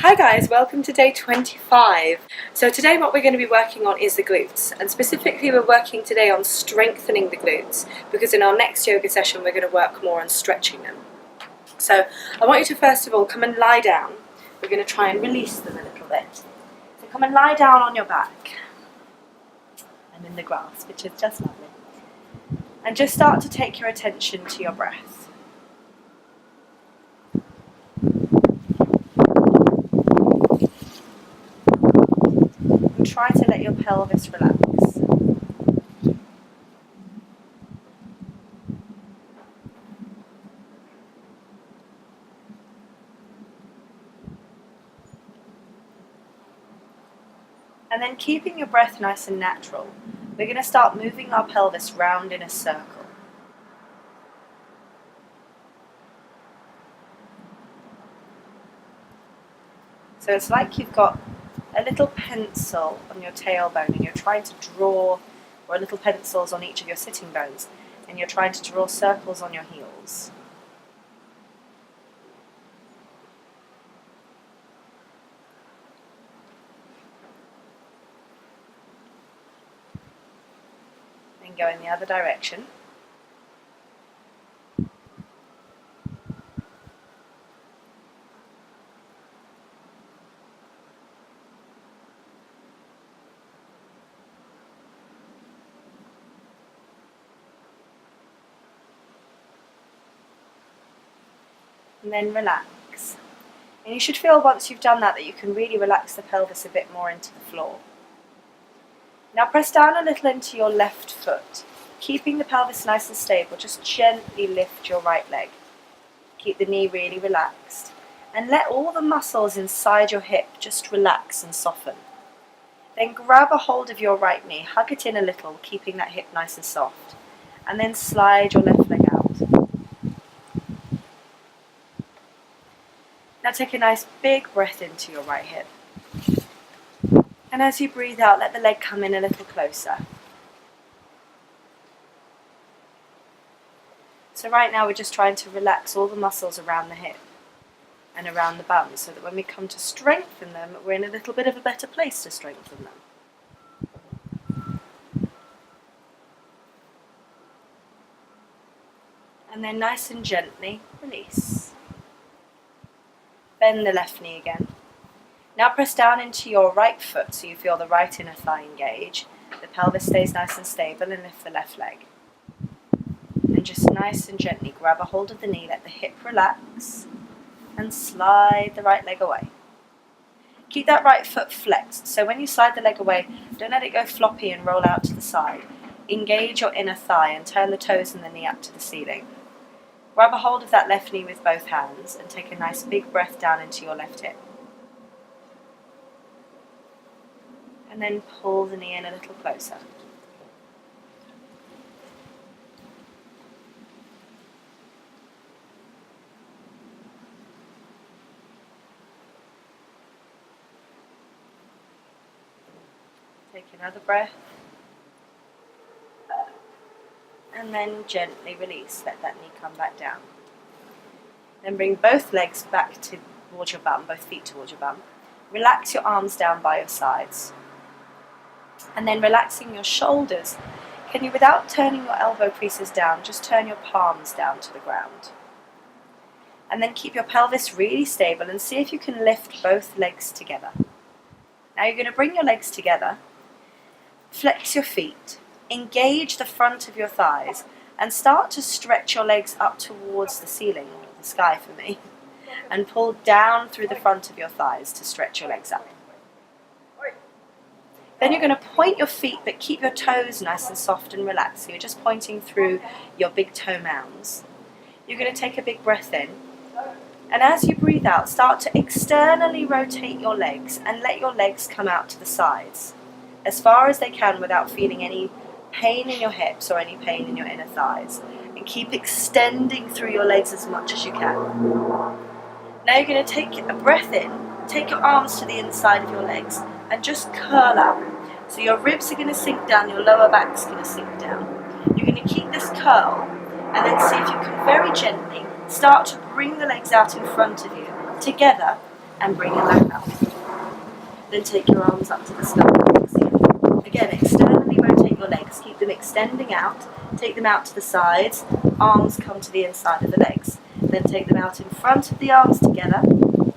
Hi guys, welcome to day 25. So today what we're going to be working on is the glutes, and specifically we're working today on strengthening the glutes because in our next yoga session we're going to work more on stretching them. So I want you to first of all come and lie down. We're going to try and release them a little bit. So come and lie down on your back and in the grass, which is just lovely. And just start to take your attention to your breath. Try to let your pelvis relax. And then keeping your breath nice and natural, we're going to start moving our pelvis round in a circle. So it's like you've got a little pencil on your tailbone and you're trying to draw, or little pencils on each of your sitting bones, and you're trying to draw circles on your heels. And go in the other direction. And then relax. And you should feel once you've done that you can really relax the pelvis a bit more into the floor. Now press down a little into your left foot. Keeping the pelvis nice and stable, just gently lift your right leg. Keep the knee really relaxed. And let all the muscles inside your hip just relax and soften. Then grab a hold of your right knee, hug it in a little, keeping that hip nice and soft. And then slide your left leg out. Now take a nice big breath into your right hip. And as you breathe out, let the leg come in a little closer. So right now we're just trying to relax all the muscles around the hip and around the bum so that when we come to strengthen them, we're in a little bit of a better place to strengthen them. And then nice and gently release. Bend the left knee again. Now press down into your right foot so you feel the right inner thigh engage. The pelvis stays nice and stable, and lift the left leg. And just nice and gently grab a hold of the knee, let the hip relax, and slide the right leg away. Keep that right foot flexed, so when you slide the leg away, don't let it go floppy and roll out to the side. Engage your inner thigh and turn the toes and the knee up to the ceiling. Grab a hold of that left knee with both hands and take a nice big breath down into your left hip. And then pull the knee in a little closer. Take another breath. And then gently release, let that knee come back down. Then bring both legs back towards your bum, both feet towards your bum. Relax your arms down by your sides. And then relaxing your shoulders, can you, without turning your elbow creases down, just turn your palms down to the ground. And then keep your pelvis really stable and see if you can lift both legs together. Now you're going to bring your legs together, flex your feet, engage the front of your thighs and start to stretch your legs up towards the ceiling, or the sky for me, and pull down through the front of your thighs to stretch your legs up. Then you're going to point your feet but keep your toes nice and soft and relaxed. So you're just pointing through your big toe mounds. You're going to take a big breath in, and as you breathe out, start to externally rotate your legs and let your legs come out to the sides as far as they can without feeling any pain in your hips or any pain in your inner thighs, and keep extending through your legs as much as you can. Now you're going to take a breath in, take your arms to the inside of your legs and just curl up. So your ribs are going to sink down, your lower back's going to sink down. You're going to keep this curl and then see if you can very gently start to bring the legs out in front of you together and bring it back up. Then take your arms up to the sky. Again, externally rotate your legs, keep them extending out, take them out to the sides, arms come to the inside of the legs. Then take them out in front of the arms together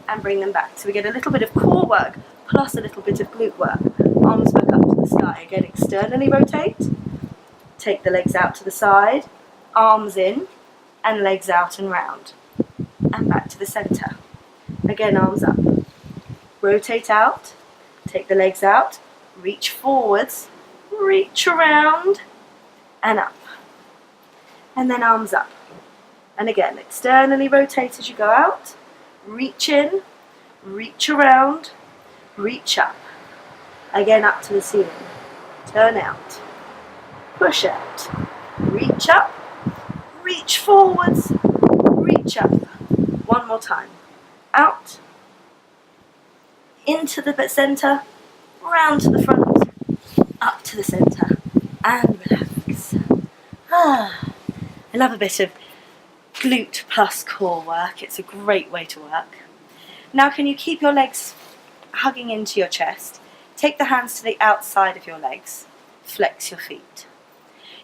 and bring them back. So we get a little bit of core work plus a little bit of glute work. Arms back up to the sky. Again, externally rotate, take the legs out to the side, arms in and legs out and round. And back to the center. Again, arms up. Rotate out, take the legs out, reach forwards, reach around and up. And then arms up. And again, externally rotate as you go out, reach in, reach around, reach up. Again, up to the ceiling. Turn out, push out, reach up, reach forwards, reach up. One more time. Out, into the center, round to the front, up to the center, and relax. I love a bit of glute plus core work. It's a great way to work. Now, can you keep your legs hugging into your chest? Take the hands to the outside of your legs. Flex your feet.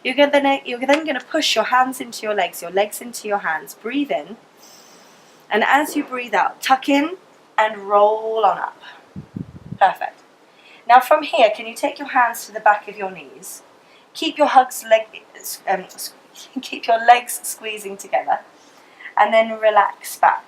You're then going to push your hands into your legs into your hands. Breathe in. And as you breathe out, tuck in and roll on up. Perfect. Now from here, can you take your hands to the back of your knees? Keep your keep your legs squeezing together, and then relax back.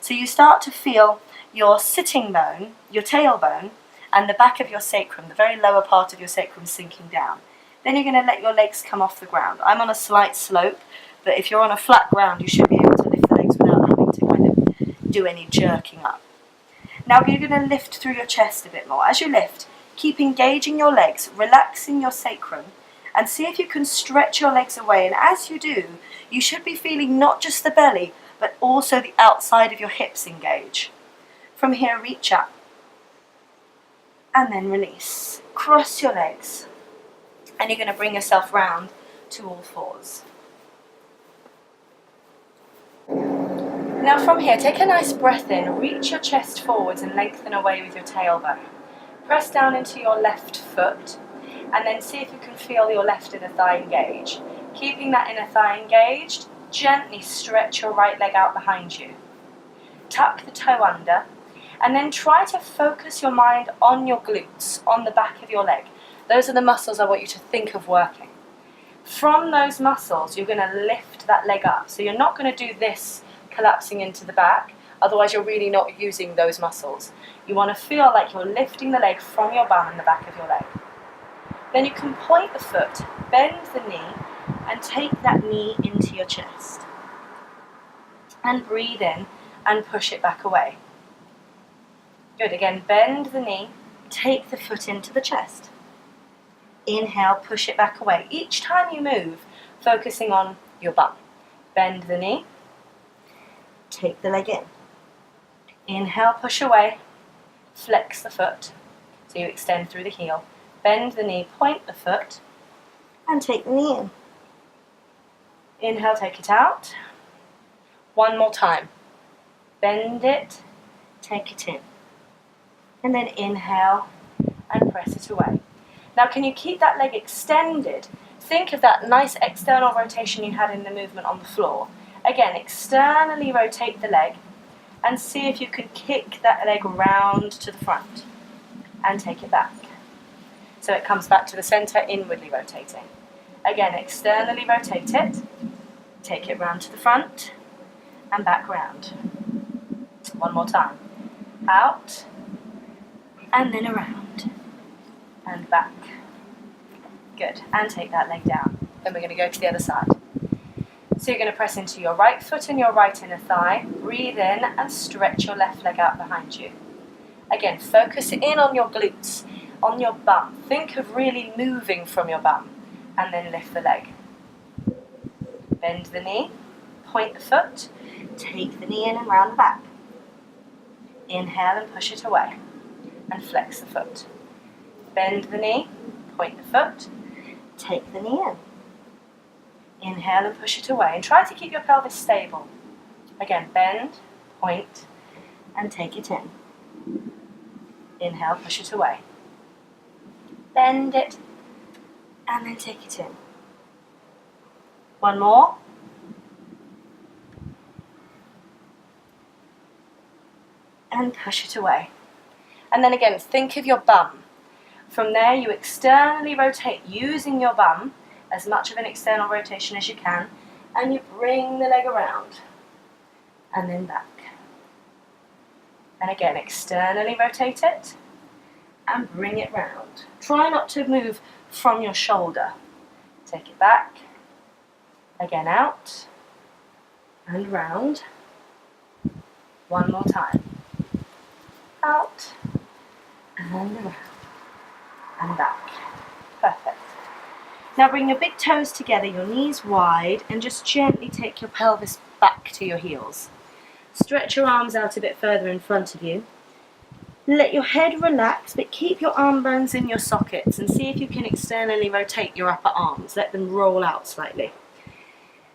So you start to feel your sitting bone, your tailbone, and the back of your sacrum, the very lower part of your sacrum, sinking down. Then you're going to let your legs come off the ground. I'm on a slight slope, but if you're on a flat ground, you should be able to lift the legs without having to kind of do any jerking up. Now you're going to lift through your chest a bit more. As you lift, keep engaging your legs, relaxing your sacrum, and see if you can stretch your legs away. And as you do, you should be feeling not just the belly, but also the outside of your hips engage. From here, reach up, and then release. Cross your legs, and you're going to bring yourself round to all fours. Now from here, take a nice breath in, reach your chest forwards and lengthen away with your tailbone. Press down into your left foot, and then see if you can feel your left inner thigh engage. Keeping that inner thigh engaged, gently stretch your right leg out behind you. Tuck the toe under, and then try to focus your mind on your glutes, on the back of your leg. Those are the muscles I want you to think of working. From those muscles, you're going to lift that leg up. So you're not going to do this collapsing into the back, otherwise you're really not using those muscles. You want to feel like you're lifting the leg from your bum and the back of your leg. Then you can point the foot, bend the knee, and take that knee into your chest. And breathe in and push it back away. Good, again, bend the knee, take the foot into the chest. Inhale, push it back away. Each time you move, focusing on your bum. Bend the knee, take the leg in. Inhale, push away, flex the foot, so you extend through the heel. Bend the knee, point the foot, and take the knee in. Inhale, take it out. One more time. Bend it, take it in. And then inhale and press it away. Now can you keep that leg extended? Think of that nice external rotation you had in the movement on the floor. Again, externally rotate the leg and see if you can kick that leg round to the front and take it back. So it comes back to the center, inwardly rotating. Again, externally rotate it, take it round to the front and back round. One more time. Out and then around and back. Good, and take that leg down. Then we're going to go to the other side. So you're going to press into your right foot and your right inner thigh. Breathe in and stretch your left leg out behind you. Again, focus in on your glutes, on your bum. Think of really moving from your bum, and then lift the leg. Bend the knee, point the foot, take the knee in and round the back. Inhale and push it away, and flex the foot. Bend the knee, point the foot, take the knee in. Inhale and push it away, and try to keep your pelvis stable. Again, bend, point, and take it in. Inhale, push it away. Bend it, and then take it in. One more. And push it away. And then again, think of your bum. From there, you externally rotate using your bum, as much of an external rotation as you can, and you bring the leg around, and then back. And again, externally rotate it, and bring it round. Try not to move from your shoulder. Take it back, again out, and round. One more time. Out, and around, and back. Perfect. Now bring your big toes together, your knees wide, and just gently take your pelvis back to your heels. Stretch your arms out a bit further in front of you. Let your head relax, but keep your arm bones in your sockets and see if you can externally rotate your upper arms. Let them roll out slightly.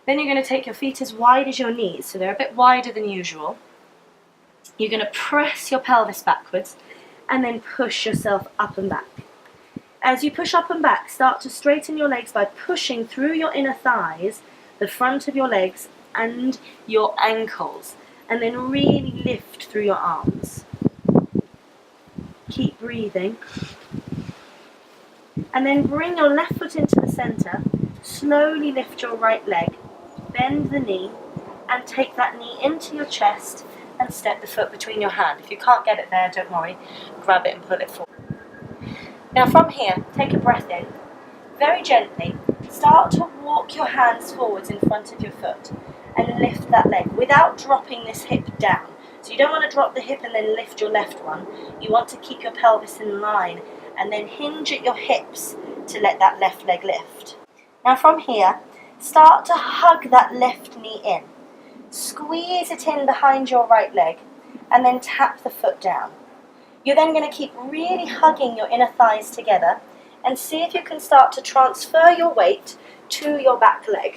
Then you're going to take your feet as wide as your knees, so they're a bit wider than usual. You're going to press your pelvis backwards and then push yourself up and back. As you push up and back, start to straighten your legs by pushing through your inner thighs, the front of your legs and your ankles, and then really lift through your arms. Keep breathing. And then bring your left foot into the center, slowly lift your right leg, bend the knee, and take that knee into your chest and step the foot between your hands. If you can't get it there, don't worry, grab it and pull it forward. Now from here, take a breath in. Very gently, start to walk your hands forwards in front of your foot and lift that leg without dropping this hip down. So you don't want to drop the hip and then lift your left one. You want to keep your pelvis in line and then hinge at your hips to let that left leg lift. Now from here, start to hug that left knee in. Squeeze it in behind your right leg and then tap the foot down. You're then going to keep really hugging your inner thighs together and see if you can start to transfer your weight to your back leg.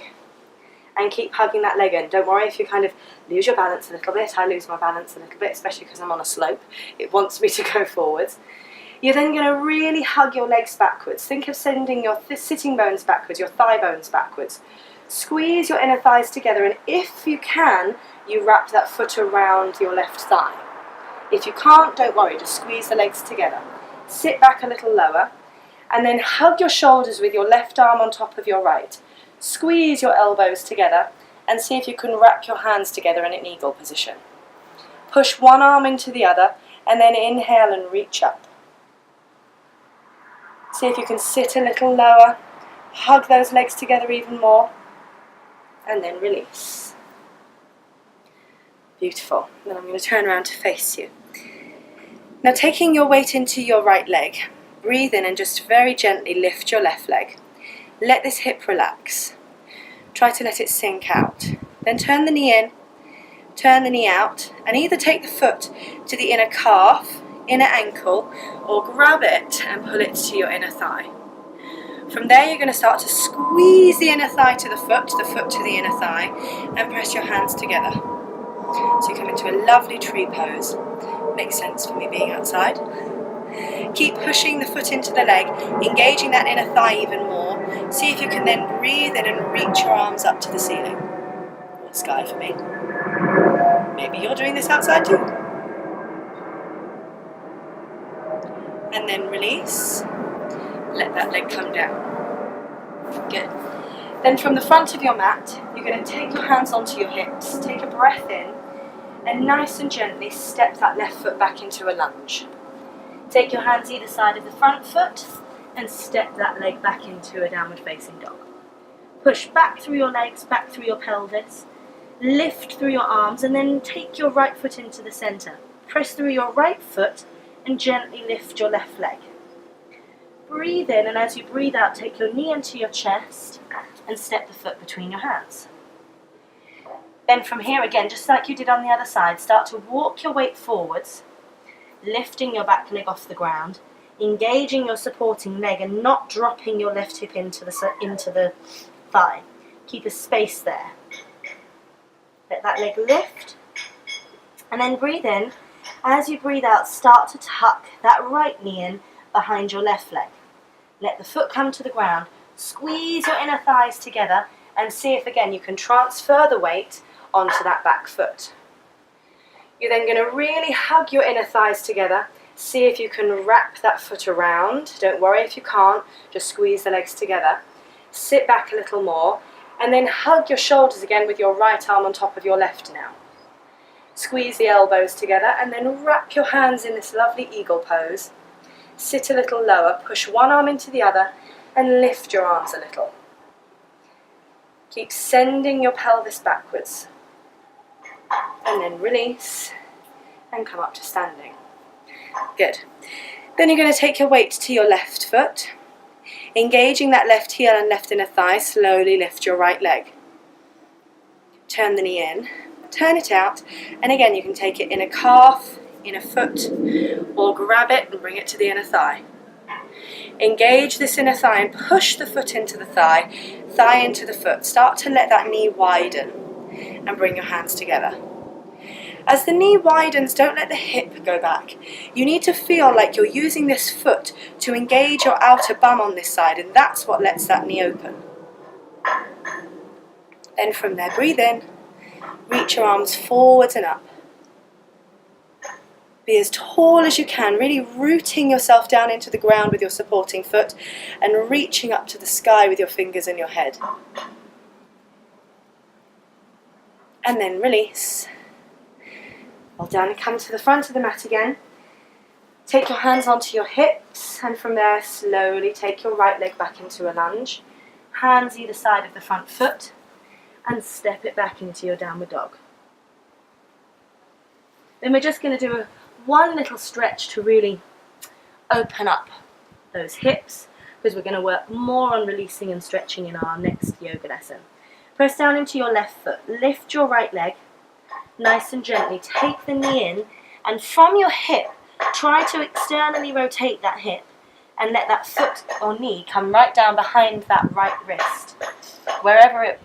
And keep hugging that leg in. Don't worry if you kind of lose your balance a little bit. I lose my balance a little bit, especially because I'm on a slope. It wants me to go forwards. You're then going to really hug your legs backwards. Think of sending your sitting bones backwards, your thigh bones backwards. Squeeze your inner thighs together, and if you can, you wrap that foot around your left thigh. If you can't, don't worry, just squeeze the legs together. Sit back a little lower, and then hug your shoulders with your left arm on top of your right. Squeeze your elbows together, and see if you can wrap your hands together in an eagle position. Push one arm into the other, and then inhale and reach up. See if you can sit a little lower, hug those legs together even more, and then release. Beautiful. Then I'm going to turn around to face you. Now taking your weight into your right leg, breathe in and just very gently lift your left leg. Let this hip relax. Try to let it sink out. Then turn the knee in, turn the knee out, and either take the foot to the inner calf, inner ankle, or grab it and pull it to your inner thigh. From there you're going to start to squeeze the inner thigh to the foot to the inner thigh, and press your hands together. So you come into a lovely tree pose. Makes sense for me being outside. Keep pushing the foot into the leg, engaging that inner thigh even more. See if you can then breathe in and reach your arms up to the ceiling. Or sky for me. Maybe you're doing this outside too. And then release. Let that leg come down. Good. Then from the front of your mat, you're going to take your hands onto your hips, take a breath in, and nice and gently step that left foot back into a lunge. Take your hands either side of the front foot and step that leg back into a downward facing dog. Push back through your legs, back through your pelvis, lift through your arms, and then take your right foot into the center. Press through your right foot and gently lift your left leg. Breathe in, and as you breathe out, take your knee into your chest and step the foot between your hands. Then from here again, just like you did on the other side, start to walk your weight forwards, lifting your back leg off the ground, engaging your supporting leg and not dropping your left hip into the thigh. Keep a space there. Let that leg lift, and then breathe in As you breathe out, start to tuck that right knee in behind your left leg. Let the foot come to the ground. Squeeze your inner thighs together and see if again you can transfer the weight onto that back foot. You're then going to really hug your inner thighs together. See if you can wrap that foot around. Don't worry if you can't, just squeeze the legs together. Sit back a little more and then hug your shoulders again with your right arm on top of your left now. Squeeze the elbows together and then wrap your hands in this lovely eagle pose. Sit a little lower, push one arm into the other and lift your arms a little. Keep sending your pelvis backwards. And then release and come up to standing. Good. Then you're going to take your weight to your left foot. Engaging that left heel and left inner thigh, slowly lift your right leg. Turn the knee in, turn it out, and again you can take it in a calf, in a foot, or grab it and bring it to the inner thigh. Engage this inner thigh and push the foot into the thigh, thigh into the foot. Start to let that knee widen and bring your hands together. As the knee widens, don't let the hip go back. You need to feel like you're using this foot to engage your outer bum on this side, and that's what lets that knee open. Then from there, breathe in, reach your arms forwards and up. Be as tall as you can, really rooting yourself down into the ground with your supporting foot and reaching up to the sky with your fingers and your head. And then release. Well done, come to the front of the mat again. Take your hands onto your hips and from there slowly take your right leg back into a lunge. Hands either side of the front foot and step it back into your downward dog. Then we're just going to do one little stretch to really open up those hips because we're going to work more on releasing and stretching in our next yoga lesson. Press down into your left foot, lift your right leg. Nice and gently take the knee in and from your hip try to externally rotate that hip and let that foot or knee come right down behind that right wrist wherever it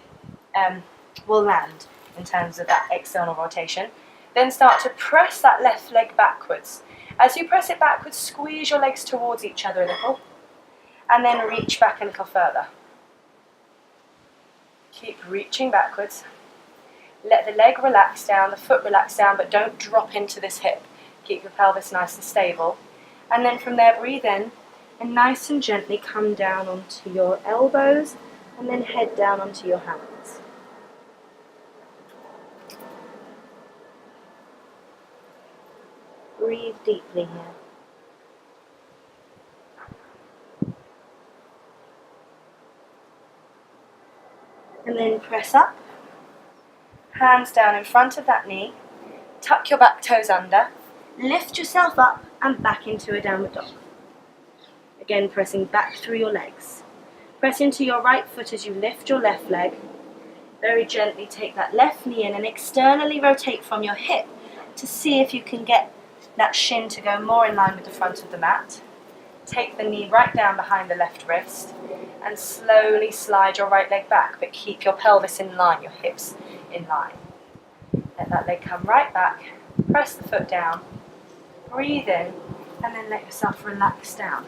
will land in terms of that external rotation. Then start to press that left leg backwards. As you press it backwards, squeeze your legs towards each other a little and then reach back a little further. Keep reaching backwards. Let the leg relax down, the foot relax down, but don't drop into this hip. Keep your pelvis nice and stable. And then from there, breathe in and nice and gently come down onto your elbows and then head down onto your hands. Breathe deeply here. And then press up. Hands down in front of that knee, tuck your back toes under, lift yourself up and back into a downward dog. Again, pressing back through your legs. Press into your right foot as you lift your left leg. Very gently take that left knee in and externally rotate from your hip to see if you can get that shin to go more in line with the front of the mat. Take the knee right down behind the left wrist and slowly slide your right leg back, but keep your pelvis in line, your hips in line. Let that leg come right back, press the foot down, breathe in, and then let yourself relax down.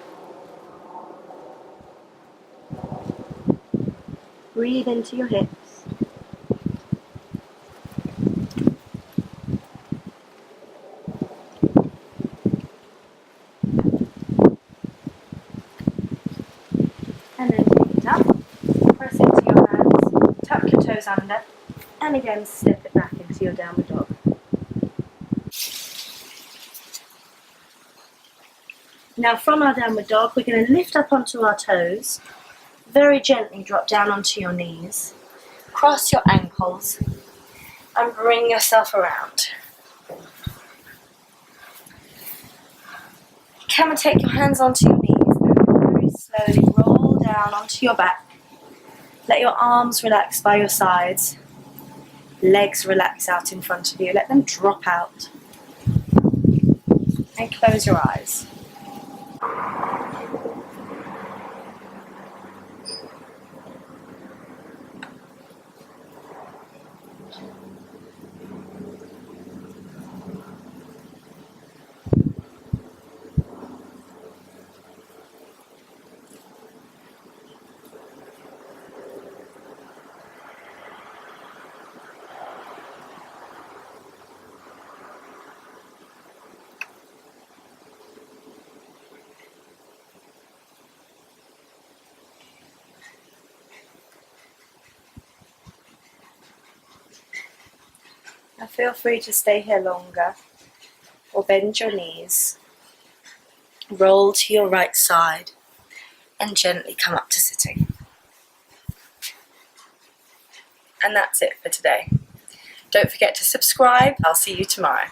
Breathe into your hips. And then take it up, press into your hands, tuck your toes under, and again step it back into your downward dog. Now from our downward dog, we're going to lift up onto our toes, very gently drop down onto your knees, cross your ankles, and bring yourself around. Come and take your hands onto your knees, and very slowly roll down onto your back. Let your arms relax by your sides, legs relax out in front of you, let them drop out, and close your eyes. Now feel free to stay here longer, or bend your knees, roll to your right side, and gently come up to sitting. And that's it for today. Don't forget to subscribe. I'll see you tomorrow.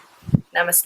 Namaste.